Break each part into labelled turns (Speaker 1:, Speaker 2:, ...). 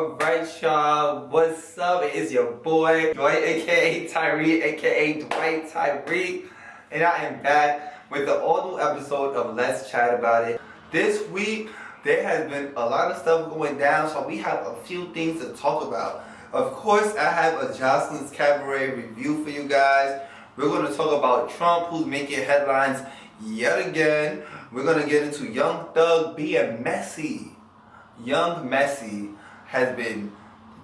Speaker 1: Alright y'all, what's up? It is your boy Dwight aka Tyree aka Dwight Tyree, and I am back with the all new episode of Let's Chat About It. This week there has been a lot of stuff going down, so we have a few things to talk about. Of course, I have a Joseline's Cabaret review for you guys. We're going to talk about Trump, who's making headlines yet again. We're going to get into Young Thug being messy. Young Messy has been,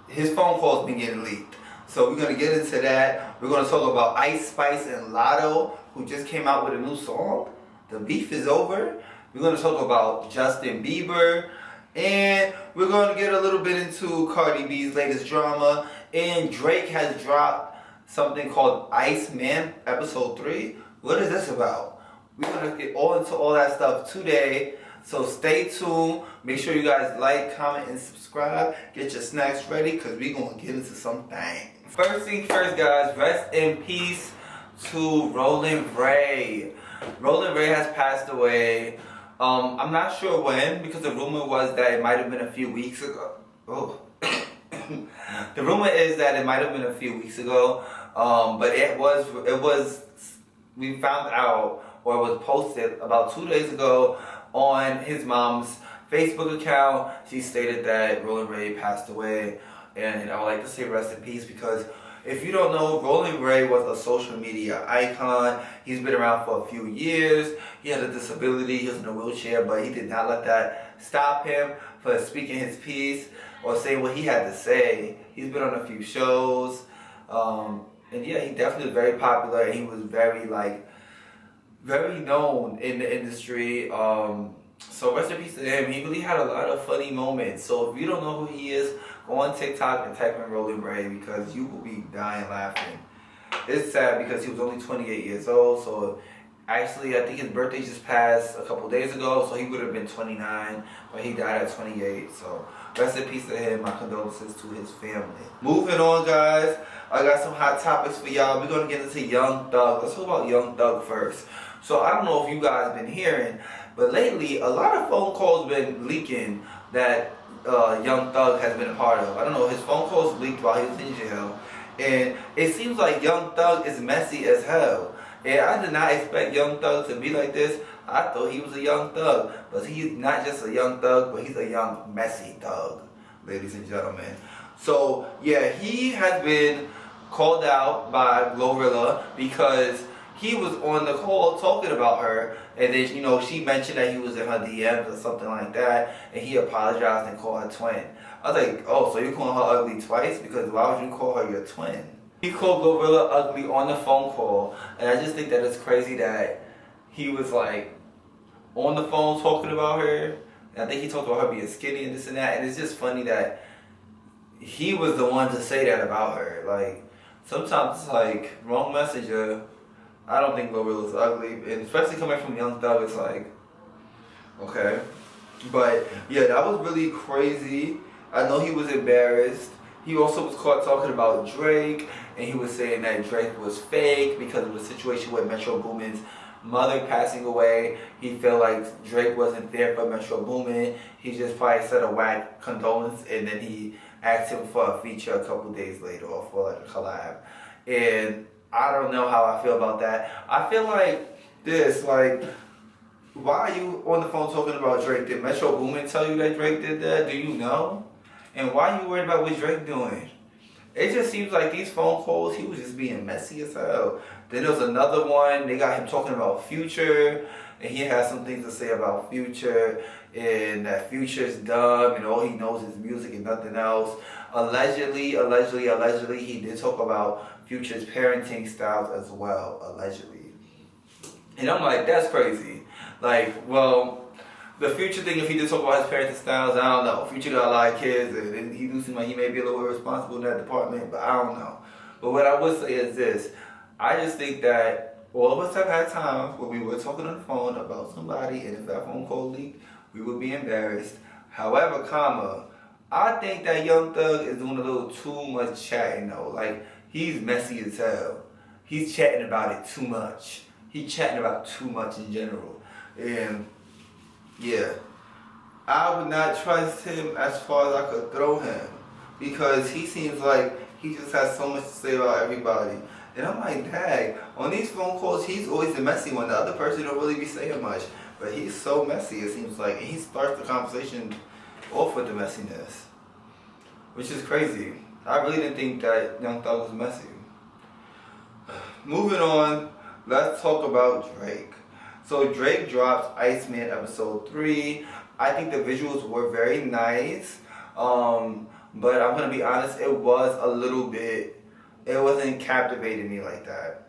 Speaker 1: his phone call's been getting leaked. So we're going to get into that. We're going to talk about Ice, Spice, and Latto, who just came out with a new song. The beef is over. We're going to talk about Justin Bieber. And we're going to get a little bit into Cardi B's latest drama. And Drake has dropped something called Iceman, episode 3. What is this about? We're going to get all into all that stuff today. So stay tuned. Make sure you guys like, comment, and subscribe. Get your snacks ready because we're going to get into some things. First things first, guys. Rest in peace to Rolling Ray. Rolling Ray has passed away. I'm not sure when, because the rumor was that it might have been a few weeks ago. Oh. The rumor is that it might have been a few weeks ago. But it was, we found out, or it was posted about 2 days ago on his mom's Facebook account. She stated that Rolling Ray passed away, and I would like to say rest in peace, because if you don't know, Rolling Ray was a social media icon. He's been around for a few years. He had a disability, he was in a wheelchair, but he did not let that stop him from speaking his piece or saying what he had to say. He's been on a few shows, and yeah, he definitely was very popular, and he was very known in the industry. So rest in peace to him. He really had a lot of funny moments. So if you don't know who he is, go on TikTok and type in Rolling Ray, because you will be dying laughing. It's sad because he was only 28 years old. So actually, I think his birthday just passed a couple days ago. So he would have been 29, but he died at 28. So rest in peace to him. My condolences to his family. Moving on, guys. I got some hot topics for y'all. We're going to get into Young Thug. Let's talk about Young Thug first. So I don't know if you guys been hearing, but lately a lot of phone calls been leaking that Young Thug has been a part of. I don't know, his phone calls leaked while he was in jail, and it seems like Young Thug is messy as hell. And I did not expect Young Thug to be like this. I thought he was a young thug, but he's not just a young thug, but he's a young messy thug, ladies and gentlemen. So yeah, he has been called out by Glorilla because he was on the call talking about her, and then, you know, she mentioned that he was in her DMs or something like that, and he apologized and called her twin. I was like, oh, so you're calling her ugly twice? Because why would you call her your twin? He called Glorilla ugly on the phone call, and I just think that it's crazy that he was like on the phone talking about her, and I think he talked about her being skinny and this and that, and it's just funny that he was the one to say that about her. Like, sometimes it's like, wrong messenger. I don't think Glorilla's ugly, and especially coming from Young Thug, it's like, okay. But yeah, that was really crazy. I know he was embarrassed. He also was caught talking about Drake, and he was saying that Drake was fake because of the situation with Metro Boomin's mother passing away. He felt like Drake wasn't there for Metro Boomin. He just probably said a whack condolence, and then he asked him for a feature a couple days later, or for like a collab. And I don't know how I feel about that. I feel like this, like, why are you on the phone talking about Drake? Did Metro Boomin tell you that Drake did that? Do you know? And why are you worried about what Drake doing? It just seems like these phone calls, he was just being messy as hell. Then there was another one, they got him talking about Future, and he had some things to say about Future, and that Future's dumb, and all he knows is music and nothing else. Allegedly, he did talk about Future's parenting styles as well, allegedly. And I'm like, that's crazy. Like, well, the Future thing, if he did talk about his parenting styles, I don't know. Future got a lot of kids, and he do seem like he may be a little irresponsible in that department, but I don't know. But what I would say is this. I just think that all of us have had times where we were talking on the phone about somebody, and if that phone call leaked, we would be embarrassed. However, I think that Young Thug is doing a little too much chatting though. Like, he's messy as hell. He's chatting about it too much. He's chatting about too much in general. And yeah, I would not trust him as far as I could throw him. because he seems like he just has so much to say about everybody. And I'm like, dang, on these phone calls, he's always the messy one. The other person don't really be saying much. But he's so messy, it seems like. And he starts the conversation off with the messiness, which is crazy. I really didn't think that Young Thug was messy. Moving on, let's talk about Drake. So Drake dropped Iceman episode 3. I think the visuals were very nice. But I'm going to be honest, it was a little bit, it wasn't captivating me like that.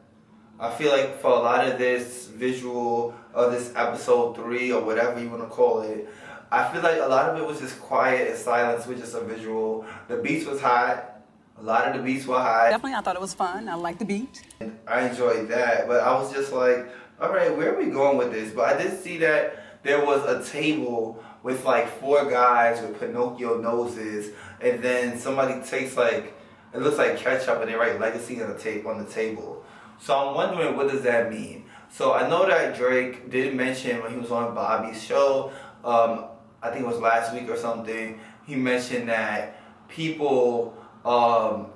Speaker 1: I feel like for a lot of this visual, of this episode 3 or whatever you want to call it, I feel like a lot of it was just quiet and silence with just a visual. The beats was hot. A lot of the beats were hot.
Speaker 2: Definitely, I thought it was fun. I liked the beat.
Speaker 1: And I enjoyed that, but I was just like, all right, where are we going with this? But I did see that there was a table with like 4 guys with Pinocchio noses, and then somebody takes like, it looks like ketchup, and they write legacy on the table. So I'm wondering, what does that mean? So I know that Drake did mention when he was on Bobby's show, I think it was last week or something, he mentioned that people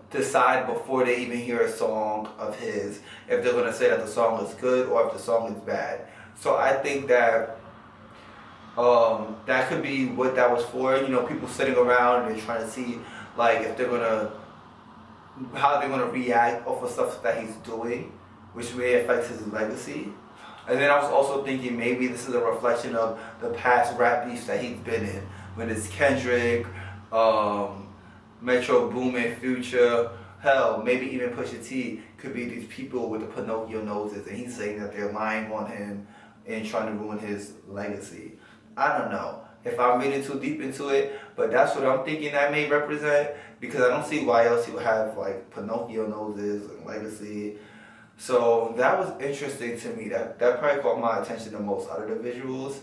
Speaker 1: decide before they even hear a song of his if they're going to say that the song is good or if the song is bad. So I think that that could be what that was for. You know, people sitting around and they're trying to see like if they're going to, how they're going to react off of stuff that he's doing, which may affect his legacy. And then I was also thinking maybe this is a reflection of the past rap beefs that he's been in. When it's Kendrick, Metro Boomin, Future, hell, maybe even Pusha T could be these people with the Pinocchio noses, and he's saying that they're lying on him and trying to ruin his legacy. I don't know if I'm reading too deep into it, but that's what I'm thinking that may represent, because I don't see why else he would have like Pinocchio noses and legacy. So that was interesting to me. That probably caught my attention the most out of the visuals.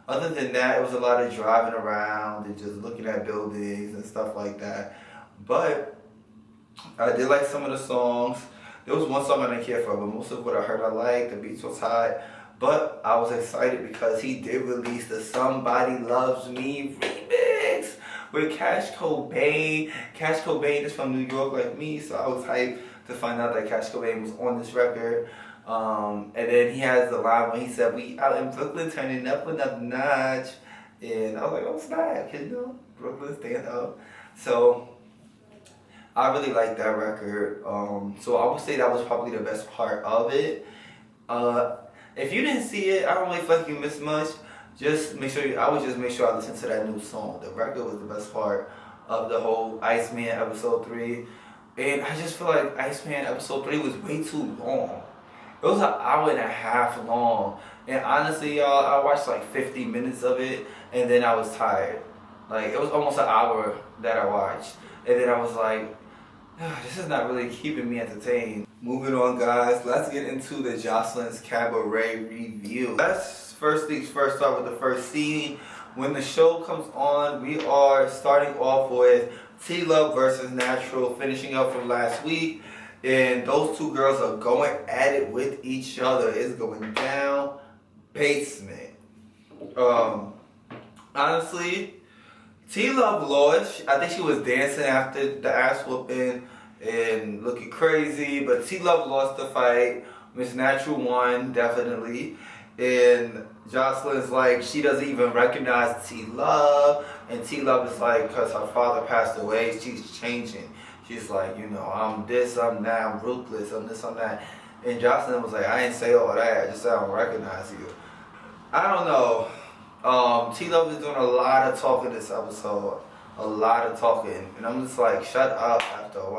Speaker 1: Other than that, it was a lot of driving around and just looking at buildings and stuff like that. But I did like some of the songs. There was one song I didn't care for, but most of what I heard I liked. The beats was hot. But I was excited because he did release the Somebody Loves Me remix with Cash Cobain. Cash Cobain is from New York like me, so I was hyped to find out that Cash Cobain was on this record. And then he has the line when he said, "We out in Brooklyn turning up another notch." And I was like, oh snap, you know, Brooklyn stand up. So I really like that record. So I would say that was probably the best part of it. If you didn't see it, I don't really feel like you missed much. Just make sure I would just make sure I listen to that new song. The record was the best part of the whole Iceman episode 3. And I just feel like Iceman episode 3 was way too long. It was an hour and a half long. And honestly, y'all, I watched like 50 minutes of it and then I was tired. Like, it was almost an hour that I watched. And then I was like, this is not really keeping me entertained. Moving on, guys, let's get into the Joseline's Cabaret review. Let's first things first start with the first scene. When the show comes on, we are starting off with T-Love versus Natural, finishing up from last week. And those two girls are going at it with each other. It's going down basement. Honestly, T-Love lost. I think she was dancing after the ass whooping and looking crazy. But T-Love lost the fight. Miss Natural won, definitely. And Joseline's like, she doesn't even recognize T-Love. And T-Love is like, because her father passed away, she's changing. She's like, you know, I'm this, I'm that, I'm ruthless, I'm this, I'm that. And Joseline was like, I ain't say all that, I just said I don't recognize you. I don't know. T-Love is doing a lot of talking this episode. A lot of talking. And I'm just like, shut up after a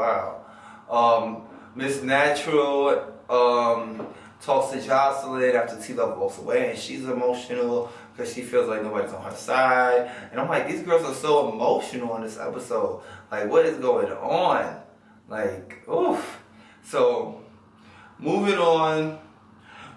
Speaker 1: while. Miss Natural talks to Joseline after T-Love walks away, and she's emotional because she feels like nobody's on her side. And I'm like, these girls are so emotional in this episode. Like, what is going on? Like, oof. So, moving on,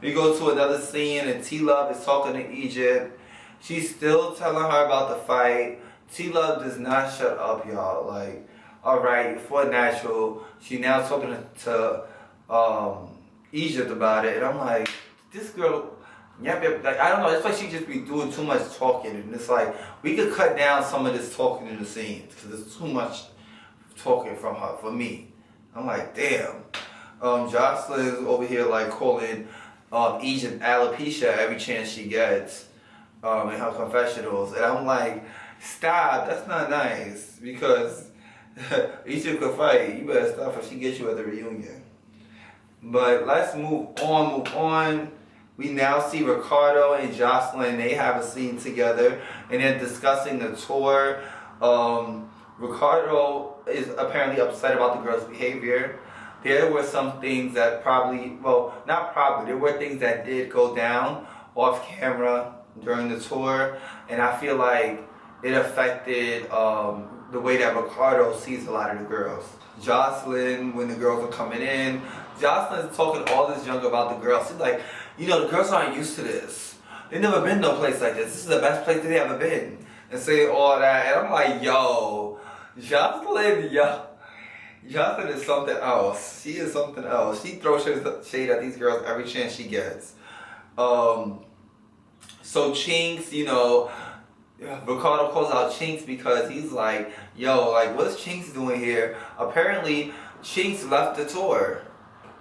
Speaker 1: we go to another scene, and T-Love is talking to Egypt. She's still telling her about the fight. T-Love does not shut up, y'all. Like, alright, for Natural, she now talking to Egypt about it, and I'm like, this girl, like, I don't know, it's like she just be doing too much talking, and it's like, we could cut down some of this talking in the scenes, because it's too much talking from her for me. I'm like, damn. Joseline's over here like calling Egypt alopecia every chance she gets in her confessionals, and I'm like, stop, that's not nice, because Egypt could fight. You better stop if she gets you at the reunion. But let's move on. We now see Ricardo and Joseline. They have a scene together, and they're discussing the tour. Ricardo is apparently upset about the girl's behavior. There were some things that there were things that did go down off camera during the tour, and I feel like it affected the way that Ricardo sees a lot of the girls. Joseline, when the girls are coming in, Joseline's talking all this junk about the girls. She's like, the girls aren't used to this. They've never been to a place like this. This is the best place that they ever been. And saying all that, and I'm like, Joseline is something else. She is something else. She throws shade at these girls every chance she gets. So Chinks, Ricardo calls out Chinks because he's like, what's Chinks doing here? Apparently, Chinks left the tour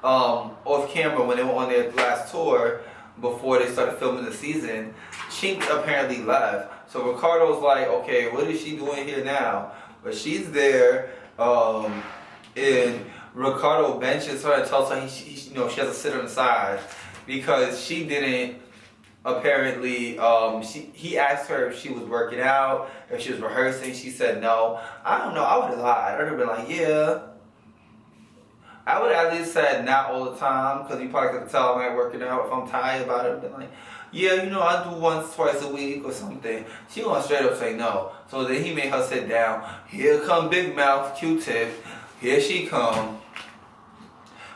Speaker 1: off camera when they were on their last tour before they started filming the season. Chinks apparently left. So Ricardo's like, okay, what is she doing here now? But she's there, and Ricardo benches her and tells her she has to sit on the side because she didn't. Apparently, he asked her if she was working out, if she was rehearsing. She said no. I don't know. I would have lied. I would have been like, yeah. I would have at least said not all the time, because you probably could tell I'm not working out. If I'm tired about it, I'd be like, yeah, I do once, twice a week or something. She gonna straight up say no. So then he made her sit down. Here come Big Mouth Q-Tip. Here she come.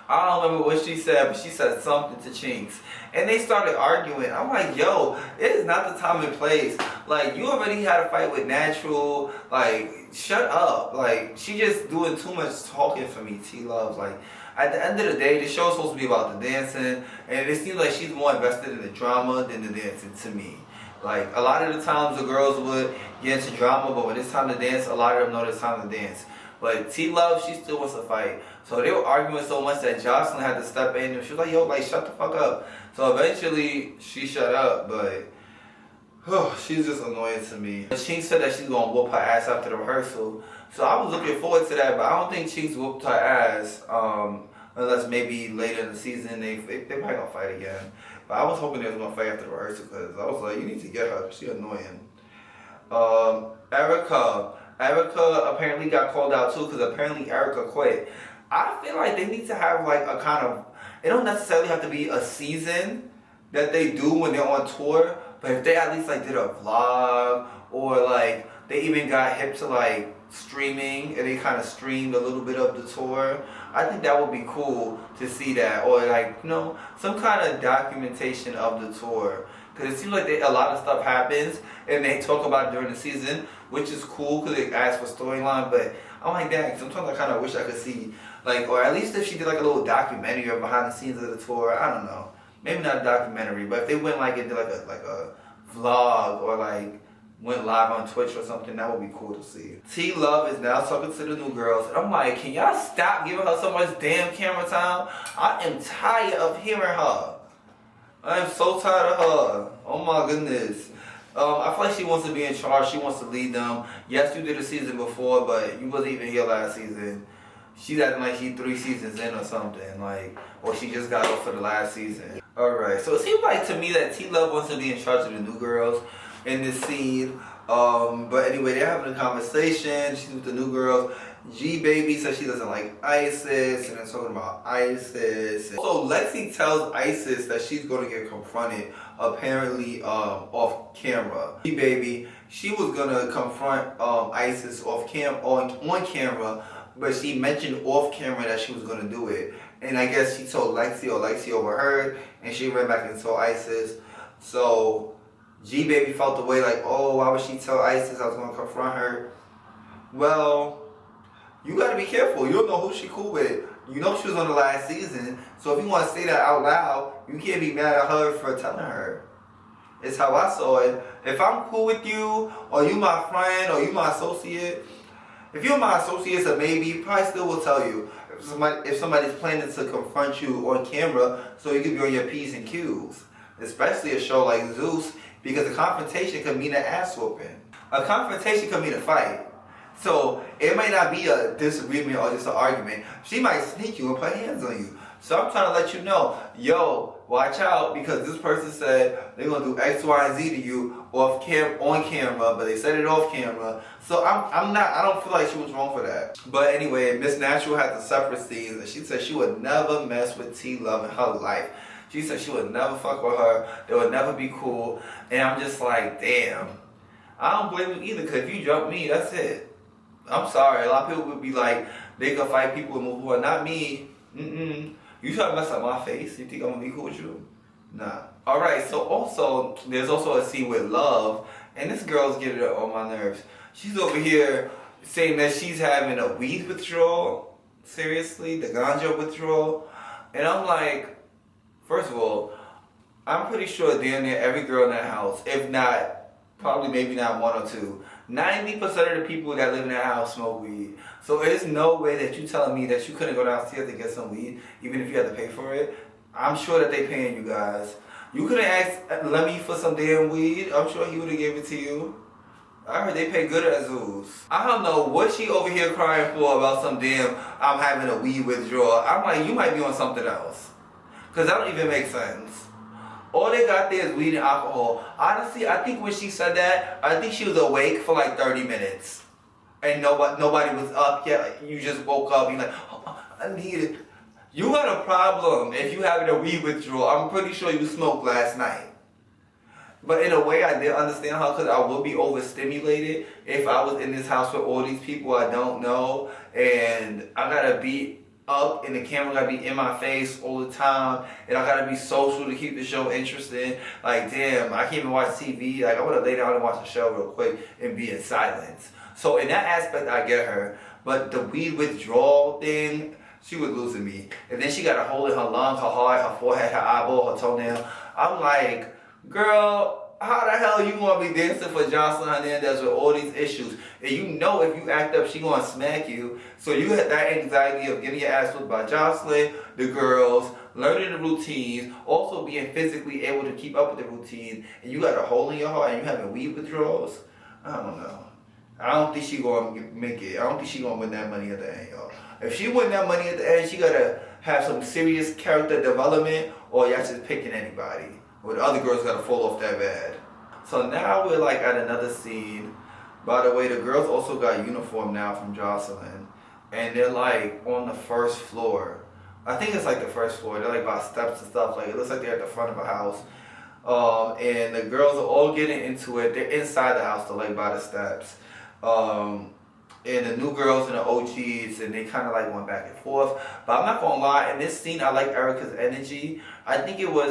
Speaker 1: I don't remember what she said, but she said something to Chinks. And they started arguing. I'm like, it is not the time and place. Like, you already had a fight with Natural. Like, shut up. Like, she just doing too much talking for me, T-Love. Like, at the end of the day, the show's supposed to be about the dancing. And it seems like she's more invested in the drama than the dancing to me. Like, a lot of the times the girls would get into drama, but when it's time to dance, a lot of them know it's time to dance. But T-Love, she still wants to fight. So they were arguing so much that Joseline had to step in, and she was like, shut the fuck up. So eventually, she shut up, but she's just annoying to me. Chinks said that she's going to whoop her ass after the rehearsal. So I was looking forward to that, but I don't think Chinks whooped her ass, unless maybe later in the season they might going to fight again. But I was hoping they was going to fight after the rehearsal, because I was like, you need to get her. She's annoying. Erica apparently got called out too, because apparently Erica quit. I feel like they need to have like a kind of, it don't necessarily have to be a season that they do when they're on tour, but if they at least like did a vlog, or like they even got hip to like streaming and they kind of streamed a little bit of the tour, I think that would be cool to see that, or like, some kind of documentation of the tour. Because it seems like a lot of stuff happens and they talk about it during the season, which is cool because they ask for storyline. But I'm like, dang, sometimes I kind of wish I could see, like, or at least if she did like a little documentary or behind the scenes of the tour. I don't know, maybe not a documentary, but if they went like and did like a vlog, or like went live on Twitch or something, that would be cool to see. T-Love is now talking to the new girls, and I'm like, can y'all stop giving her so much damn camera time? I am tired of hearing her. I am so tired of her. Oh my goodness. I feel like she wants to be in charge. She wants to lead them. Yes, you did a season before, but you wasn't even here last season. She's acting like she's 3 seasons in or something, like, or she just got off for the last season. Alright, so it seems like to me that T-Love wants to be in charge of the new girls in this scene. But anyway, they're having a conversation. She's with the new girls. G-Baby says she doesn't like Isis, and they're talking about Isis. So Lexi tells Isis that she's going to get confronted, apparently off camera. G-Baby, she was going to confront Isis on camera, but she mentioned off camera that she was going to do it. And I guess she told Lexi, or Lexi overheard, and she ran back and told Isis. So G-Baby felt the way like, oh, why would she tell Isis I was going to confront her? Well, you gotta be careful. You don't know who she cool with. You know she was on the last season. So if you want to say that out loud, you can't be mad at her for telling her. It's how I saw it. If I'm cool with you, or you my friend, or you my associate, If you're my associates or maybe, probably still will tell you if somebody's planning to confront you on camera so you can be on your P's and Q's. Especially a show like Zeus, because a confrontation could mean an ass whooping. A confrontation could mean a fight. So it might not be a disagreement or just an argument. She might sneak you and put hands on you. So I'm trying to let you know, yo, watch out, because this person said they're gonna do X, Y, and Z to you on camera, but they said it off camera. So I don't feel like she was wrong for that. But anyway, Miss Natural had the separate scenes, and she said she would never mess with T Love in her life. She said she would never fuck with her. They would never be cool. And I'm just like, damn. I don't blame you either, because if you jump me, that's it. I'm sorry. A lot of people would be like, they could fight people and move on. Not me. You try to mess up my face, you think I'm gonna be cool with you? Nah. Alright, so also, there's also a scene with Love, and this girl's getting on my nerves. She's over here saying that she's having a weed withdrawal. Seriously? The ganja withdrawal? And I'm like, first of all, I'm pretty sure damn near every girl in that house, if not, probably maybe not one or two, 90% of the people that live in that house smoke weed. So there's no way that you telling me that you couldn't go downstairs to get some weed, even if you had to pay for it. I'm sure that they paying you guys. You could have asked Lemmy for some damn weed. I'm sure he would have gave it to you. I heard they pay good at Zeus. I don't know what she over here crying for about some damn, I'm having a weed withdrawal. I'm like, you might be on something else. Because that don't even make sense. All they got there is weed and alcohol. Honestly, I think when she said that, I think she was awake for like 30 minutes. And nobody was up yet. You just woke up and you're like, oh, I need it. You got a problem if you having a weed withdrawal. I'm pretty sure you smoked last night. But in a way, I did understand her, because I would be overstimulated if I was in this house with all these people I don't know. And I gotta be up and the camera gotta be in my face all the time, and I gotta be social to keep the show interesting. Like, damn, I can't even watch TV. Like, I wanna lay down and watch the show real quick and be in silence. So in that aspect, I get her. But the weed withdrawal thing, she was losing me. And then she got a hole in her lungs, her heart, her forehead, her eyeball, her toenail. I'm like, girl, how the hell you gonna be dancing for Joseline Hernandez with all these issues? And you know if you act up, she gonna smack you. So you had that anxiety of getting your ass whipped by Joseline, the girls, learning the routines, also being physically able to keep up with the routine, and you got a hole in your heart and you having weed withdrawals? I don't know. I don't think she gonna make it. I don't think she gonna win that money at the end, y'all. If she win that money at the end, she gotta have some serious character development, or y'all just picking anybody. Or the other girls gotta fall off that bad. So now we're like at another scene. By the way, the girls also got uniform now from Joseline. And they're like on the first floor. I think it's like the first floor. They're like by steps and stuff. Like, it looks like they're at the front of a house. And the girls are all getting into it. They're inside the house, they're like by the steps. And the new girls and the OGs, and they kind of like went back and forth. But I'm not gonna lie, in this scene, I like Erica's energy. I think it was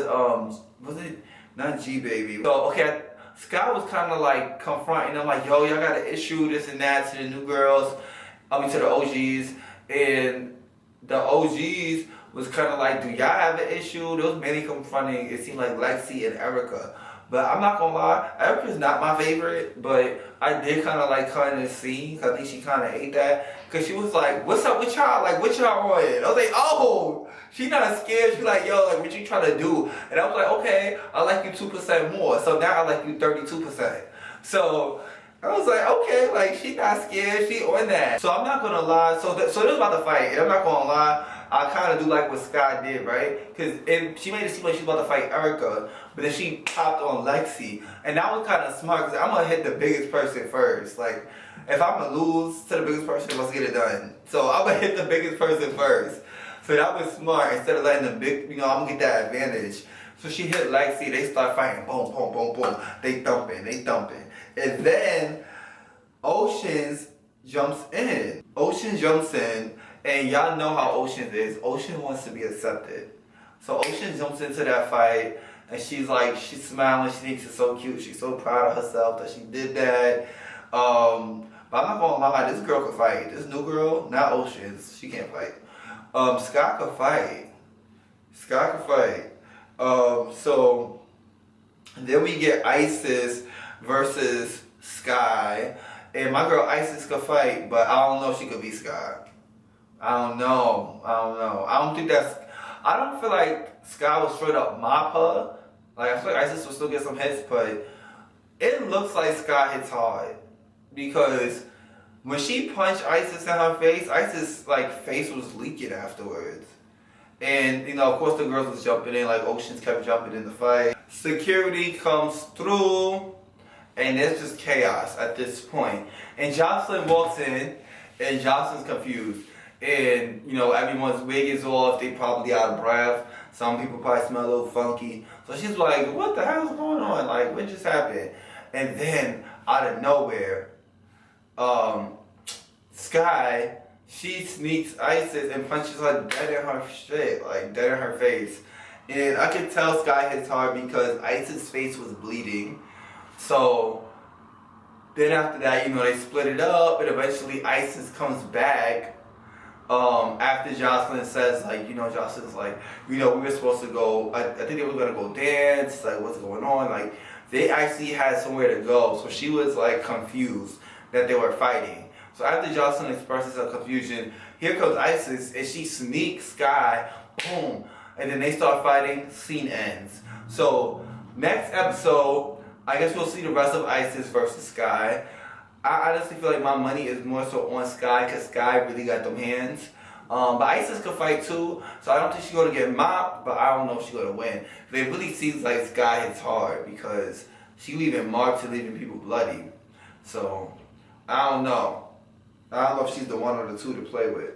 Speaker 1: it not G Baby? So okay, Scott was kind of like confronting them, like, yo, y'all got an issue, this and that, to the new girls, to the OGs, and the OGs was kind of like, do y'all have an issue? There was many confronting. It seemed like Lexi and Erica. But I'm not gonna lie, Erica's not my favorite, but I did kind of like her in this scene. I think she kind of ate that. Because she was like, what's up with y'all? Like, what y'all on? I was like, oh, she not scared. She like, yo, like, what you trying to do? And I was like, okay, I like you 2% more. So now I like you 32%. So I was like, okay, like, she not scared. She on that. So I'm not gonna lie. So this was about to fight. And I'm not gonna lie, I kind of do like what Scott did, right? Because she made it seem like she was about to fight Erica, but then she popped on Lexi. And that was kind of smart, because I'm going to hit the biggest person first. Like, if I'm going to lose to the biggest person, let's get it done. So I'm going to hit the biggest person first. So that was smart. Instead of letting the big, I'm going to get that advantage. So she hit Lexi, they start fighting, boom, boom, boom, boom. They thumping. And then Oceans jumps in. And y'all know how Ocean is. Ocean wants to be accepted. So Ocean jumps into that fight, and she's like, she's smiling, she thinks it's so cute, she's so proud of herself that she did that. But I'm not gonna lie, this girl could fight. This new girl, not Ocean, she can't fight. Scott could fight. So then we get Isis versus Sky. And my girl Isis could fight, but I don't know if she could beat Sky. I don't know. I don't feel like Sky will straight up mop her. Like, I feel like Isis will still get some hits, but it looks like Sky hits hard. Because when she punched Isis in her face, Isis' like face was leaking afterwards. And, you know, of course the girls was jumping in, like Oceans kept jumping in the fight. Security comes through, and there's just chaos at this point. And Joseline walks in, and Joseline's confused. And, you know, everyone's wig is off, they probably out of breath. Some people probably smell a little funky. So she's like, what the hell's going on? Like, what just happened? And then, out of nowhere, Sky, she sneaks Isis and punches her dead in her shit, like dead in her face. And I could tell Sky hits hard because Isis' face was bleeding. So then after that, you know, they split it up, and eventually Isis comes back. After Joseline says, like, you know, Joseline's like, you know, we were supposed to go, I think they were gonna go dance, like, what's going on? Like, they actually had somewhere to go, so she was like confused that they were fighting. So after Joseline expresses her confusion, here comes Isis, and she sneaks Sky, boom, and then they start fighting, scene ends. So next episode, I guess we'll see the rest of Isis versus Sky. I honestly feel like my money is more so on Sky, because Sky really got them hands. But Isis could fight too, so I don't think she's going to get mopped, but I don't know if she's going to win. But it really seems like Sky hits hard, because she leaving marks and leaving people bloody. So, I don't know. I don't know if she's the one or the two to play with.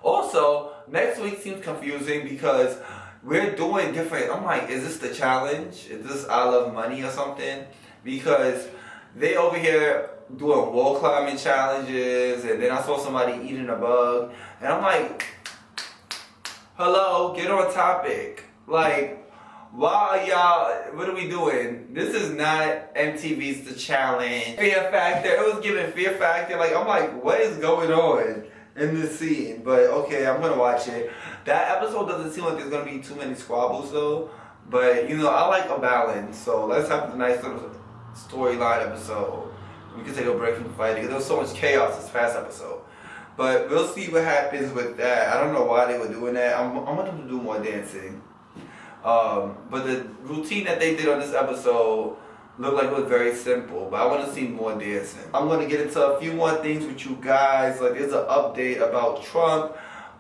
Speaker 1: Also, next week seems confusing because we're doing different. I'm like, is this the challenge? Is this I Love Money or something? Because they over here doing wall climbing challenges, and then I saw somebody eating a bug, and I'm like, hello, get on topic. Like, why y'all, what are we doing? This is not MTV's The Challenge. Fear Factor, it was giving Fear Factor. Like, I'm like, what is going on in this scene? But okay, I'm gonna watch it. That episode doesn't seem like there's gonna be too many squabbles though. But, you know, I like a balance, so let's have a nice little storyline episode. We can take a break from fighting. There was so much chaos this past episode. But we'll see what happens with that. I don't know why they were doing that. I want them to do more dancing. But the routine that they did on this episode looked like it was very simple. But I want to see more dancing. I'm going to get into a few more things with you guys. Like, there's an update about Trump.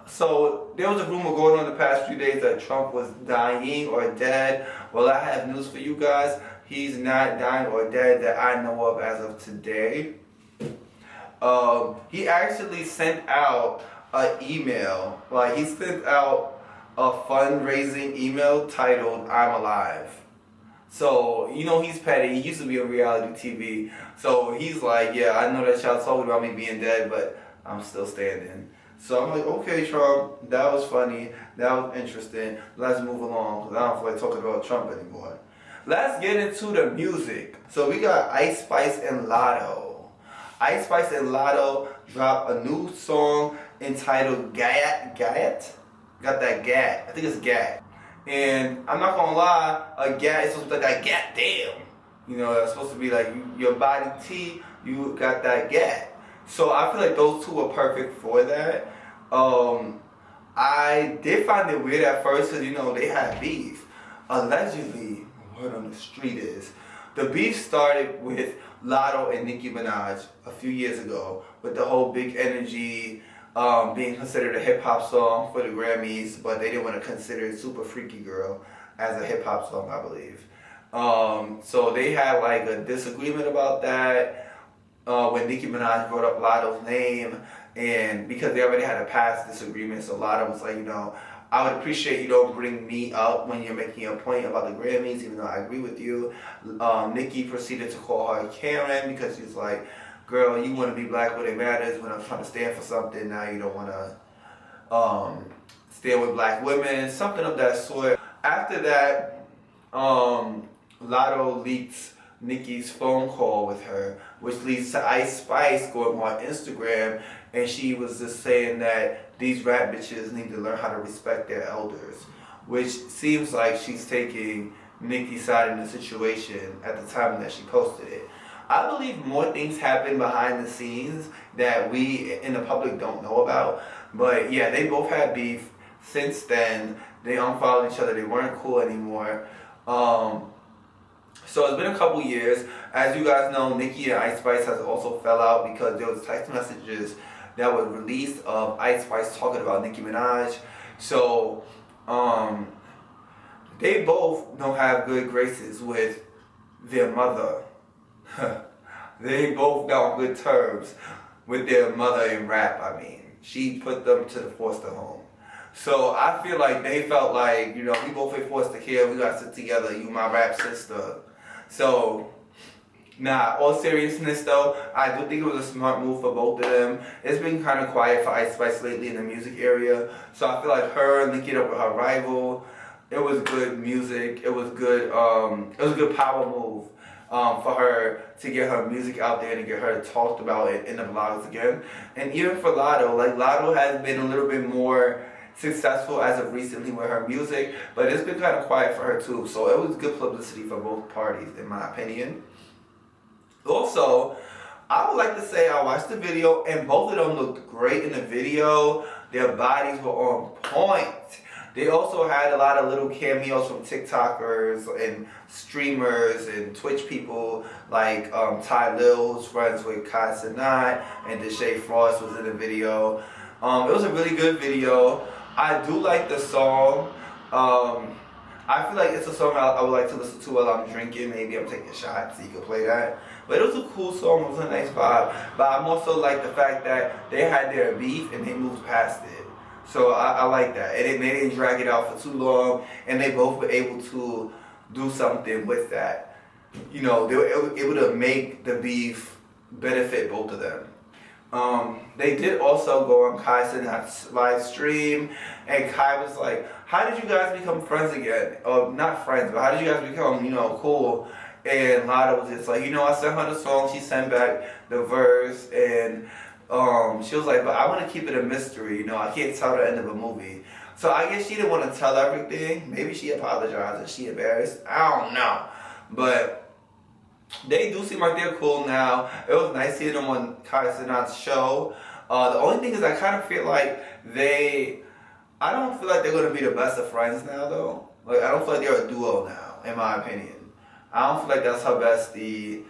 Speaker 1: So there was a rumor going on the past few days that Trump was dying or dead. Well, I have news for you guys. He's not dying or dead that I know of as of today. He actually sent out an email. Like, he sent out a fundraising email titled I'm Alive. So, you know, he's petty. He used to be on reality TV. So he's like, yeah, I know that y'all talking about me being dead, but I'm still standing. So I'm like, okay, Trump, that was funny. That was interesting. Let's move along, because I don't feel like talking about Trump anymore. Let's get into the music. So we got Ice Spice and Latto. Ice Spice and Latto dropped a new song entitled Gat. Got that gat. I think it's gat. And I'm not gonna lie, a gat is supposed to be like, gat damn. You know, it's supposed to be like your body T, you got that gat. So I feel like those two are perfect for that. I did find it weird at first because, you know, they had beef. Allegedly, word on the street is, the beef started with Latto and Nicki Minaj a few years ago with the whole Big Energy being considered a hip-hop song for the Grammys, but they didn't want to consider Super Freaky Girl as a hip-hop song, I believe. So they had like a disagreement about that when Nicki Minaj brought up Latto's name, and because they already had a past disagreement, so Latto was like, you know, I would appreciate you don't bring me up when you're making a point about the Grammys, even though I agree with you. Nicki proceeded to call her Karen because she's like, girl, you want to be black when it matters. When I'm trying to stand for something, now you don't want to stand with black women, something of that sort. After that, Latto leaks Nicki's phone call with her, which leads to Ice Spice going on Instagram, and she was just saying that these rap bitches need to learn how to respect their elders, which seems like she's taking Nicki's side in the situation at the time that she posted it. I believe more things happen behind the scenes that we in the public don't know about. But yeah, they both had beef. Since then, they unfollowed each other. They weren't cool anymore. So it's been a couple years. As you guys know, Nicki and Ice Spice has also fell out because there was text messages that were released of Ice Spice talking about Nicki Minaj. So they both don't have good graces with their mother. They both got on good terms with their mother in rap. I mean, she put them to the foster home. So I feel like they felt like, you know, we both in foster care, we gotta sit together, you my rap sister. So, nah, all seriousness though, I do think it was a smart move for both of them. It's been kind of quiet for Ice Spice lately in the music area. So I feel like her linking up with her rival, it was good music. It was good power move for her to get her music out there and to get her talked about it in the blogs again. And even for Latto, like Latto has been a little bit more successful as of recently with her music, but it's been kind of quiet for her too. So it was good publicity for both parties, in my opinion. Also, I would like to say I watched the video and both of them looked great in the video. Their bodies were on point. They also had a lot of little cameos from TikTokers and streamers and Twitch people like Ty Lil's friends with Kai Cenat and Deshae Frost was in the video. It was a really good video. I do like the song. I feel like it's a song I would like to listen to while I'm drinking. Maybe I'm taking shots, so you can play that. But it was a cool song. It was a nice vibe. But I'm also like the fact that they had their beef and they moved past it. So I like that. And they didn't drag it out for too long. And they both were able to do something with that. You know, they were able to make the beef benefit both of them. They did also go on Kai Cenat's live stream, and Kai was like, how did you guys become friends again? Or not friends, but how did you guys become, you know, cool? And Latto was just like, you know, I sent her the song, she sent back the verse, and she was like, but I want to keep it a mystery, you know, I can't tell the end of a movie. So I guess she didn't want to tell everything. Maybe she apologized, or she embarrassed, I don't know. But they do seem like they're cool now. It was nice seeing them on Kai Cenat's show. The only thing is I kind of feel like I don't feel like they're going to be the best of friends now though. Like I don't feel like they're a duo now, in my opinion. I don't feel like that's her bestie.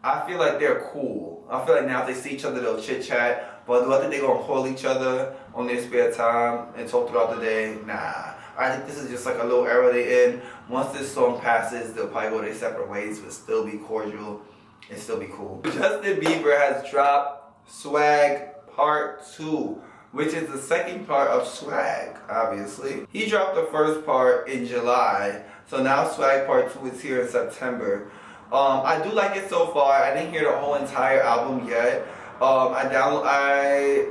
Speaker 1: I feel like they're cool. I feel like now if they see each other they'll chit chat. But do I think they're going to call each other on their spare time and talk throughout the day? Nah. I think this is just like a little era they in. Once this song passes, they'll probably go their separate ways, but still be cordial and still be cool. Justin Bieber has dropped Swag Part 2, which is the second part of Swag, obviously. He dropped the first part in July, so now Swag Part 2 is here in September. I do like it so far. I didn't hear the whole entire album yet. I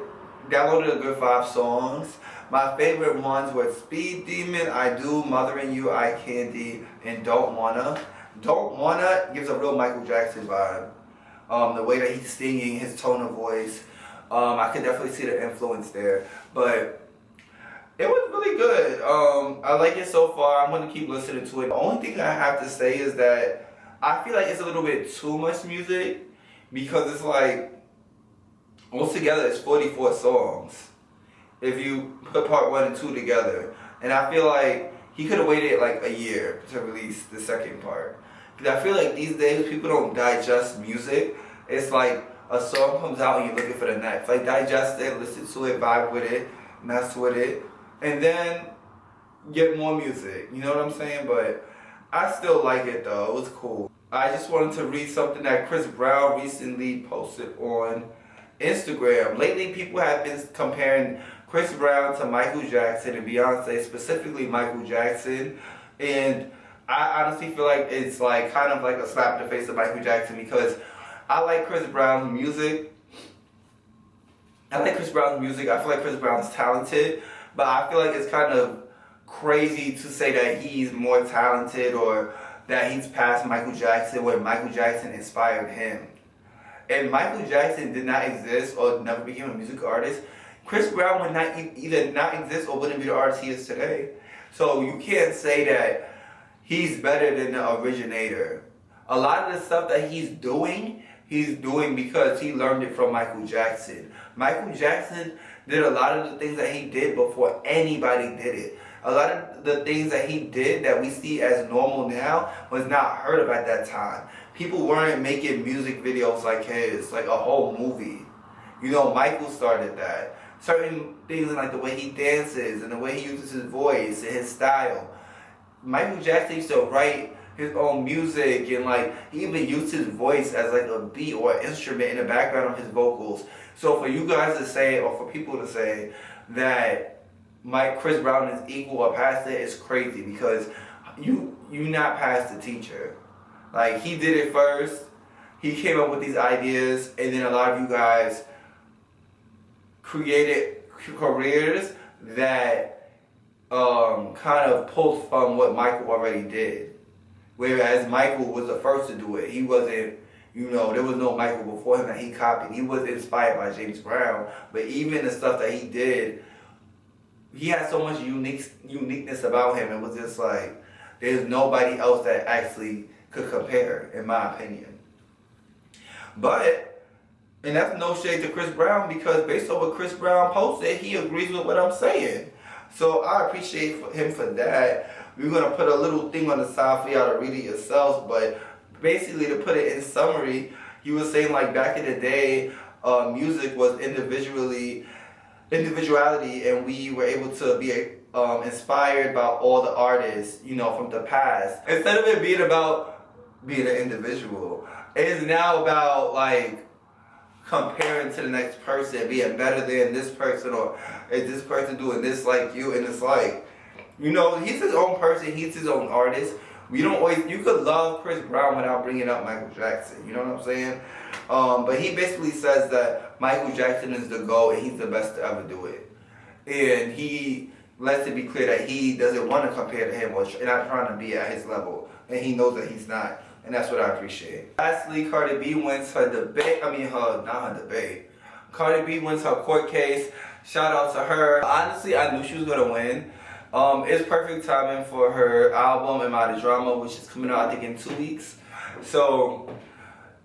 Speaker 1: downloaded a good 5 songs. My favorite ones were Speed Demon, I Do, Mothering You, Eye Candy, and Don't Wanna. Don't Wanna gives a real Michael Jackson vibe. The way that he's singing, his tone of voice, I could definitely see the influence there. But it was really good. I like it so far. I'm going to keep listening to it. The only thing I have to say is that I feel like it's a little bit too much music because it's like, altogether it's 44 songs. If you put part 1 and 2 together. And I feel like he could have waited like a year to release the second part. Because I feel like these days people don't digest music. It's like a song comes out and you're looking for the next. Like digest it, listen to it, vibe with it, mess with it, and then get more music. You know what I'm saying? But I still like it though. It was cool. I just wanted to read something that Chris Brown recently posted on Instagram. Lately people have been comparing Chris Brown to Michael Jackson and Beyonce, specifically Michael Jackson, and I honestly feel like it's like kind of like a slap in the face of Michael Jackson because I like Chris Brown's music. I feel like Chris Brown's talented, but I feel like it's kind of crazy to say that he's more talented or that he's past Michael Jackson when Michael Jackson inspired him. And Michael Jackson did not exist or never became a music artist, Chris Brown would not either not exist or wouldn't be the artist he is today. So you can't say that he's better than the originator. A lot of the stuff that he's doing he's doing because he learned it from Michael Jackson. Michael Jackson did a lot of the things that he did before anybody did it. A lot of the things that he did that we see as normal now was not heard of at that time. People weren't making music videos like his, like a whole movie. You know, Michael started that. Certain things like the way he dances and the way he uses his voice and his style. Michael Jackson used to write his own music, and like he even used his voice as like a beat or an instrument in the background of his vocals. So for you guys to say, or for people to say that Chris Brown is equal or past it is crazy, because you not past the teacher. Like, he did it first. He came up with these ideas, and then a lot of you guys created careers that kind of pulled from what Michael already did. Whereas Michael was the first to do it. He wasn't, you know, there was no Michael before him that he copied. He was inspired by James Brown, but even the stuff that he did, he had so much uniqueness about him. It was just like, there's nobody else that actually could compare, in my opinion. But, and that's no shade to Chris Brown, because based on what Chris Brown posted, he agrees with what I'm saying. So I appreciate him for that. We're going to put a little thing on the side for y'all to read it yourselves, but basically, to put it in summary, he was saying like back in the day, music was individuality, and we were able to be inspired by all the artists, you know, from the past. Instead of it being about being an individual, it is now about like comparing to the next person, being better than this person, or is this person doing this like you? And it's like, you know, he's his own person, he's his own artist. We don't always, you could love Chris Brown without bringing up Michael Jackson, you know what I'm saying? But he basically says that Michael Jackson is the GOAT and he's the best to ever do it. And he lets it be clear that he doesn't want to compare to him or not trying to be at his level. And he knows that he's not. And that's what I appreciate. Lastly, Cardi B wins her debate. Not her debate. Cardi B wins her court case. Shout out to her. Honestly, I knew she was going to win. It's perfect timing for her album, Am I the Drama, which is coming out, I think, in 2 weeks. So,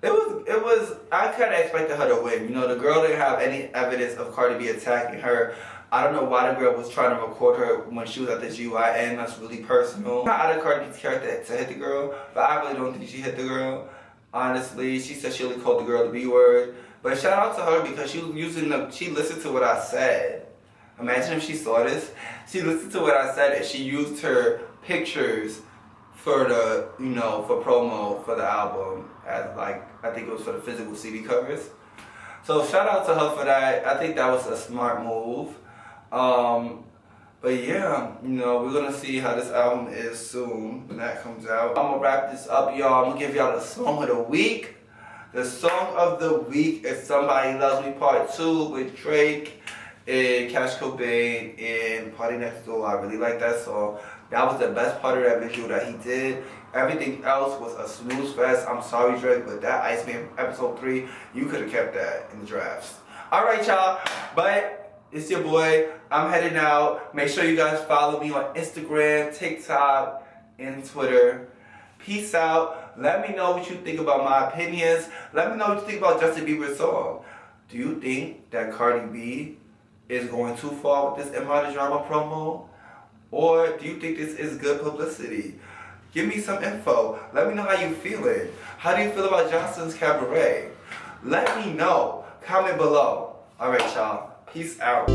Speaker 1: it was, I kind of expected her to win. You know, the girl didn't have any evidence of Cardi B attacking her. I don't know why the girl was trying to record her when she was at the GYN. That's really personal. Not out of Cardi B's character to hit the girl, but I really don't think she hit the girl. Honestly, she said she only called the girl the B word. But shout out to her, because she listened to what I said. Imagine if she saw this. She listened to what I said and she used her pictures for the, you know, for promo for the album, as like, I think it was for the physical CD covers. So shout out to her for that. I think that was a smart move. But yeah, you know, we're gonna see how this album is soon when that comes out. I'm gonna wrap this up, y'all. I'm gonna give y'all the song of the week. The song of the week is Somebody Loves Me Part 2 with Drake and Cash Cobain and Party Next Door. I really like that song. That was the best part of that visual that he did. Everything else was a snooze fest. I'm sorry, Drake, but that Iceman episode 3, you could have kept that in the drafts. Alright, y'all, but it's your boy. I'm heading out. Make sure you guys follow me on Instagram, TikTok, and Twitter. Peace out. Let me know what you think about my opinions. Let me know what you think about Justin Bieber's song. Do you think that Cardi B is going too far with this Am I the Drama promo? Or do you think this is good publicity? Give me some info. Let me know how you feeling. How do you feel about Johnson's Cabaret? Let me know. Comment below. Alright, y'all. Peace out.